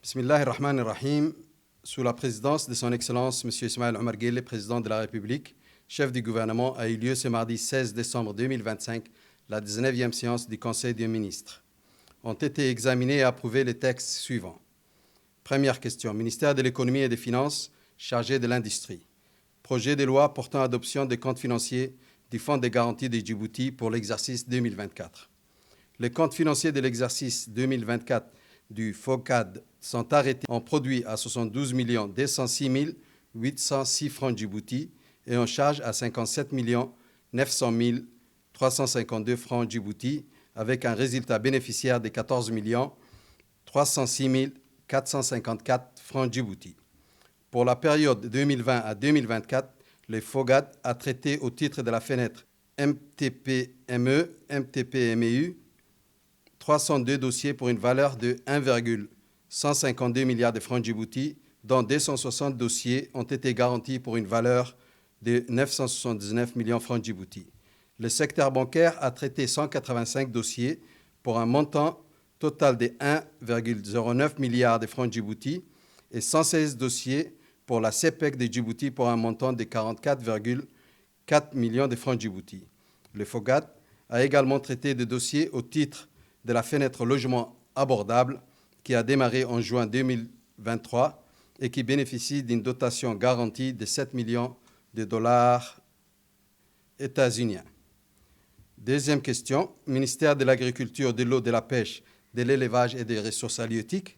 Bismillah ar-Rahman ar-Rahim, sous la présidence de son Excellence M. Ismaël Omar Guelleh, président de la République, chef du gouvernement, a eu lieu ce mardi 16 décembre 2025, la 19e séance du Conseil des ministres. Ont été examinés et approuvés les textes suivants. Première question, ministère de l'économie et des finances, chargé de l'industrie. Projet de loi portant adoption des comptes financiers du Fonds de garantie de Djibouti pour l'exercice 2024. Les comptes financiers de l'exercice 2024 du FOCAD sont arrêtés en produit à 72 206 806 francs Djibouti et en charge à 57 900 352 francs Djibouti avec un résultat bénéficiaire de 14 306 454 francs Djibouti. Pour la période 2020 à 2024, le FOGAD a traité au titre de la fenêtre MTPME, MTPMEU, 302 dossiers pour une valeur de 1,152 milliard de francs Djibouti, dont 260 dossiers ont été garantis pour une valeur de 979 millions de francs Djibouti. Le secteur bancaire a traité 185 dossiers pour un montant total de 1,09 milliard de francs Djibouti et 116 dossiers pour la CPEC de Djibouti pour un montant de 44,4 millions de francs Djibouti. Le FOGAD a également traité des dossiers au titre de la fenêtre logement abordable qui a démarré en juin 2023 et qui bénéficie d'une dotation garantie de 7 millions de dollars états-uniens. Deuxième question, ministère de l'Agriculture, de l'eau, de la pêche, de l'élevage et des ressources halieutiques.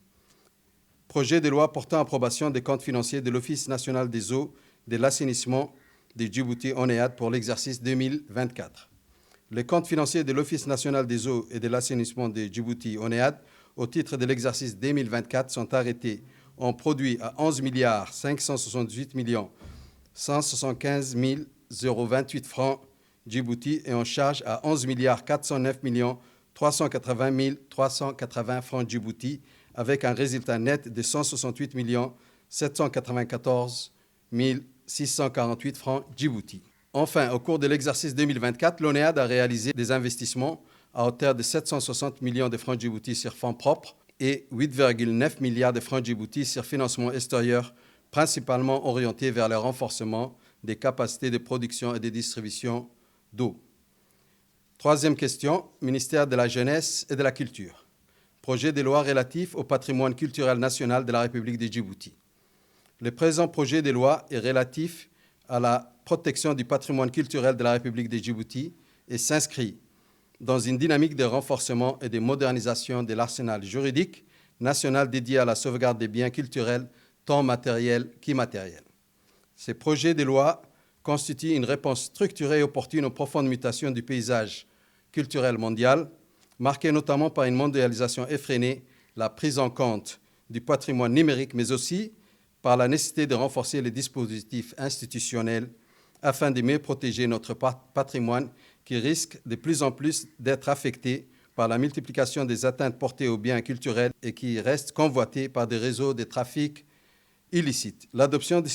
Projet de loi portant approbation des comptes financiers de l'Office national des eaux, de l'assainissement de Djibouti ONEAD pour l'exercice 2024. Les comptes financiers de l'Office national des eaux et de l'assainissement de Djibouti ONEAD au titre de l'exercice 2024 sont arrêtés en produit à 11 568 175 028 francs Djibouti et en charge à 11 409 380 380 francs Djibouti avec un résultat net de 168 794 648 francs Djibouti. Enfin, au cours de l'exercice 2024, l'ONEAD a réalisé des investissements à hauteur de 760 millions de francs Djibouti sur fonds propres et 8,9 milliards de francs Djibouti sur financement extérieur, principalement orientés vers le renforcement des capacités de production et de distribution d'eau. Troisième question, ministère de la Jeunesse et de la Culture. Projet de loi relatif au patrimoine culturel national de la République de Djibouti. Le présent projet de loi est relatif à la protection du patrimoine culturel de la République de Djibouti et s'inscrit dans une dynamique de renforcement et de modernisation de l'arsenal juridique national dédié à la sauvegarde des biens culturels, tant matériels qu'immatériels. Ces projets de loi constituent une réponse structurée et opportune aux profondes mutations du paysage culturel mondial, marquées notamment par une mondialisation effrénée, la prise en compte du patrimoine numérique, mais aussi par la nécessité de renforcer les dispositifs institutionnels afin de mieux protéger notre patrimoine qui risque de plus en plus d'être affecté par la multiplication des atteintes portées aux biens culturels et qui reste convoité par des réseaux de trafic illicites. L'adoption de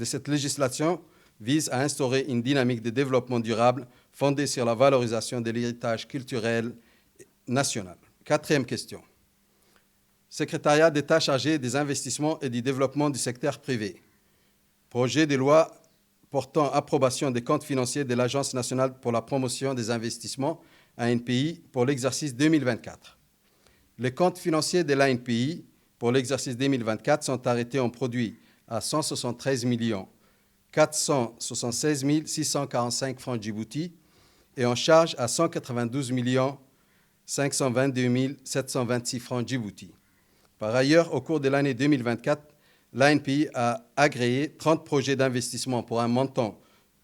cette législation vise à instaurer une dynamique de développement durable fondée sur la valorisation de l'héritage culturel national. Quatrième question. Secrétariat d'État chargé des investissements et du développement du secteur privé. Projet de loi portant approbation des comptes financiers de l'Agence nationale pour la promotion des investissements ANPI pour l'exercice 2024. Les comptes financiers de l'ANPI pour l'exercice 2024 sont arrêtés en produit à 173 476 645 francs Djibouti et en charge à 192 522 726 francs Djibouti. Par ailleurs, au cours de l'année 2024, l'ANPI a agréé 30 projets d'investissement pour un montant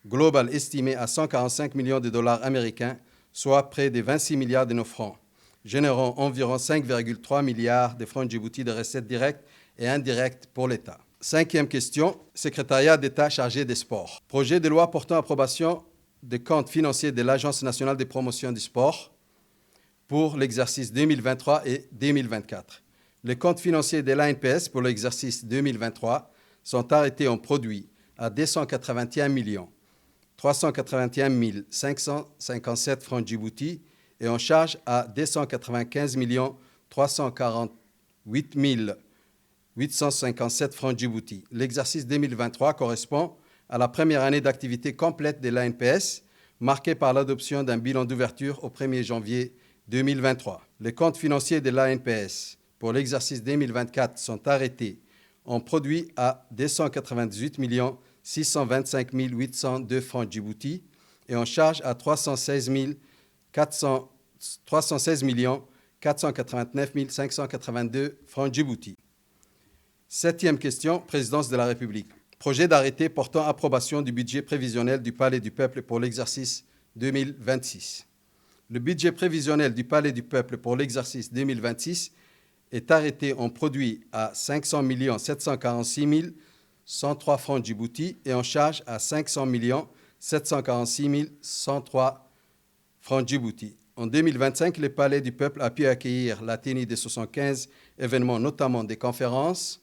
global estimé à 145 millions de dollars américains, soit près de 26 milliards de nos francs, générant environ 5,3 milliards de francs Djibouti de recettes directes et indirectes pour l'État. Cinquième question, secrétariat d'État chargé des sports. Projet de loi portant approbation des comptes financiers de l'Agence nationale de promotion du sport pour l'exercice 2023 et 2024. Les comptes financiers de l'ANPS pour l'exercice 2023 sont arrêtés en produit à 281 381 557 francs Djibouti et en charge à 295 348 857 francs Djibouti. L'exercice 2023 correspond à la première année d'activité complète de l'ANPS, marquée par l'adoption d'un bilan d'ouverture au 1er janvier 2023. Les comptes financiers de l'ANPS pour l'exercice 2024 sont arrêtés en produit à 298 625 802 francs Djibouti et en charge à 316 489 582 francs Djibouti. Septième question, Présidence de la République. Projet d'arrêté portant approbation du budget prévisionnel du Palais du Peuple pour l'exercice 2026. Le budget prévisionnel du Palais du Peuple pour l'exercice 2026 est arrêté en produit à 500 746 103 francs Djibouti et en charge à 500 746 103 francs Djibouti. En 2025, le Palais du Peuple a pu accueillir la tenue de 75 événements, notamment des conférences,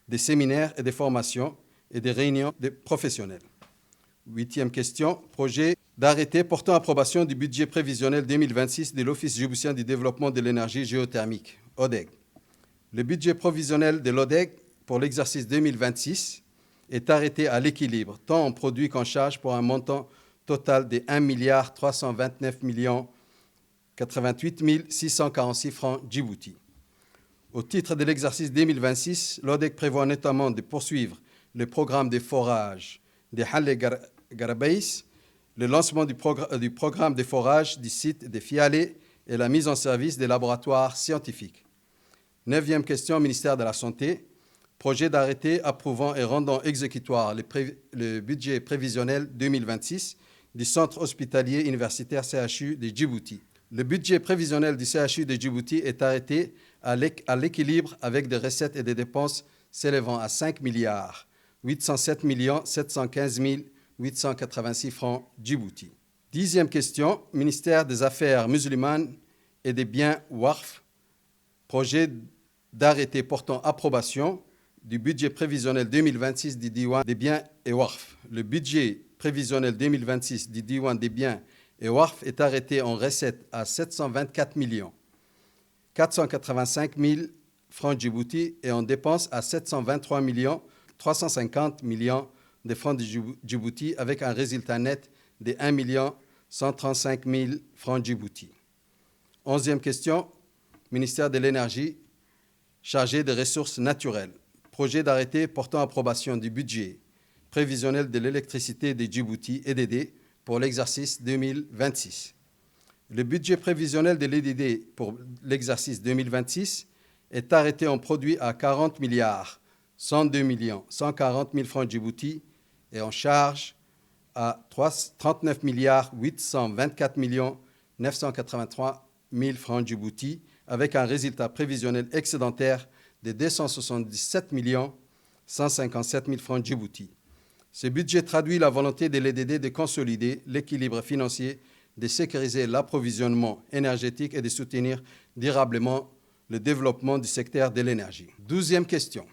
des séminaires et des formations et des réunions de professionnels. Huitième question, projet d'arrêté portant approbation du budget prévisionnel 2026 de l'Office djiboutien du développement de l'énergie géothermique, ODEG. Le budget prévisionnel de l'ODEG pour l'exercice 2026 est arrêté à l'équilibre, tant en produit qu'en charge pour un montant total de 1 329 88 646 francs Djibouti. Au titre de l'exercice 2026, l'ODEG prévoit notamment de poursuivre le programme de forage de Halle Garabeis, le lancement du programme de forage du site de Fiale et la mise en service des laboratoires scientifiques. Neuvième question, ministère de la Santé. Projet d'arrêté approuvant et rendant exécutoire le budget prévisionnel 2026 du Centre hospitalier universitaire CHU de Djibouti. Le budget prévisionnel du CHU de Djibouti est arrêté à l'équilibre avec des recettes et des dépenses s'élevant à 5 807 715 886 francs Djibouti. Dixième question, ministère des Affaires musulmanes et des biens WARF. Projet d'arrêté portant approbation du budget prévisionnel 2026 du Diwan des biens et WARF. Le budget prévisionnel 2026 du Diwan des biens et WARF est arrêté en recettes à 724 485 000 francs Djibouti et en dépenses à 723 350 millions de francs de Djibouti avec un résultat net de 1 135 000 francs Djibouti. Onzième question, ministère de l'Énergie, chargé des ressources naturelles. Projet d'arrêté portant approbation du budget prévisionnel de l'électricité de Djibouti, EDD, pour l'exercice 2026. Le budget prévisionnel de l'EDD pour l'exercice 2026 est arrêté en produit à 40 102 140 000 francs Djibouti et en charge à 39 824 983 000 francs Djibouti avec un résultat prévisionnel excédentaire de 277 157 000 francs Djibouti. Ce budget traduit la volonté de l'EDD de consolider l'équilibre financier, de sécuriser l'approvisionnement énergétique et de soutenir durablement le développement du secteur de l'énergie. Douzième question.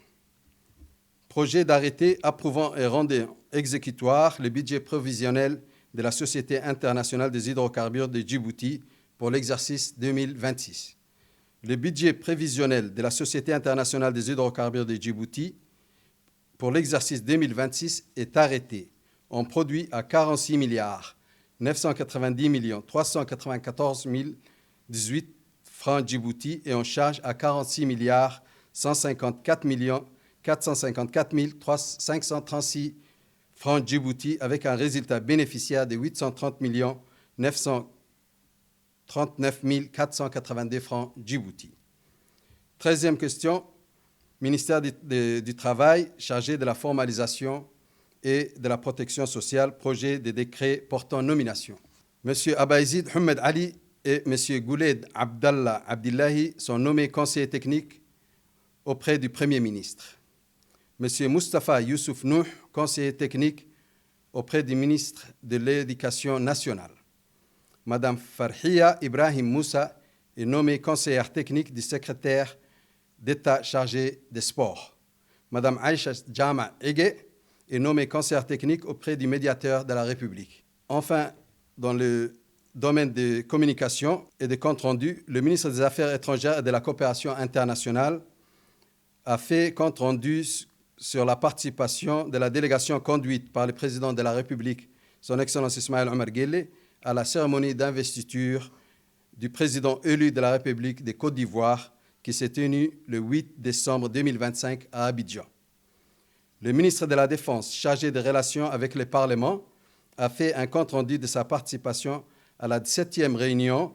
Projet d'arrêté approuvant et rendant exécutoire le budget prévisionnel de la Société internationale des hydrocarbures de Djibouti pour l'exercice 2026. Le budget prévisionnel de la Société internationale des hydrocarbures de Djibouti pour l'exercice 2026 est arrêté en produit à 46 990 394 018 francs Djibouti et en charge à 46 154 454 536 francs Djibouti avec un résultat bénéficiaire de 830 939 482 francs Djibouti. 13e question, ministère du Travail chargé de la formalisation et de la protection sociale, projet de décret portant nomination. M. Abaïzid Ahmed Ali et M. Gouled Abdallah Abdillahi sont nommés conseillers techniques auprès du Premier ministre. M. Mustafa Youssouf Nouh, conseiller technique auprès du ministre de l'Éducation nationale. Mme Farhiya Ibrahim Moussa est nommée conseillère technique du secrétaire d'État chargé des sports. Mme Aïcha Jama Ege est nommée conseillère technique auprès du médiateur de la République. Enfin, dans le domaine des communications et des comptes rendus, le ministre des Affaires étrangères et de la coopération internationale a fait compte rendu sur la participation de la délégation conduite par le président de la République, son Excellence Ismaël Omar Guelleh, à la cérémonie d'investiture du président élu de la République de Côte d'Ivoire qui s'est tenue le 8 décembre 2025 à Abidjan. Le ministre de la Défense, chargé des relations avec le Parlement, a fait un compte-rendu de sa participation à la 7e réunion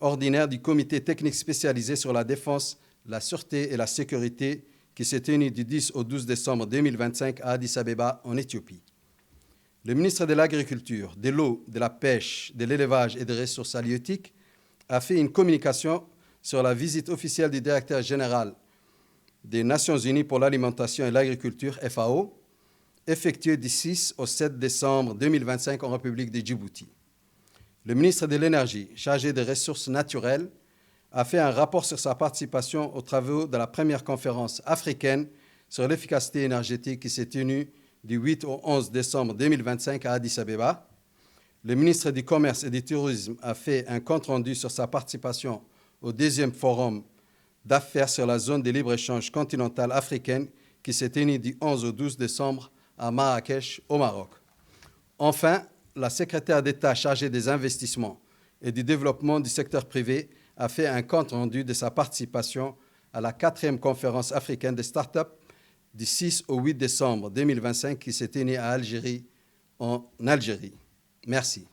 ordinaire du comité technique spécialisé sur la défense, la sûreté et la sécurité qui s'est tenue du 10 au 12 décembre 2025 à Addis Abeba, en Éthiopie. Le ministre de l'Agriculture, de l'Eau, de la Pêche, de l'Élevage et des Ressources halieutiques a fait une communication sur la visite officielle du directeur général des Nations Unies pour l'alimentation et l'agriculture, FAO, effectuée du 6 au 7 décembre 2025 en République de Djibouti. Le ministre de l'Énergie, chargé des ressources naturelles, a fait un rapport sur sa participation aux travaux de la première conférence africaine sur l'efficacité énergétique qui s'est tenue du 8 au 11 décembre 2025 à Addis Abeba. Le ministre du Commerce et du Tourisme a fait un compte-rendu sur sa participation au 2e forum d'affaires sur la zone de libre-échange continentale africaine qui s'est tenu du 11 au 12 décembre à Marrakech, au Maroc. Enfin, la secrétaire d'État chargée des investissements et du développement du secteur privé a fait un compte-rendu de sa participation à la 4e conférence africaine des start-up du 6 au 8 décembre 2025 qui s'est tenue à Algérie, en Algérie. Merci.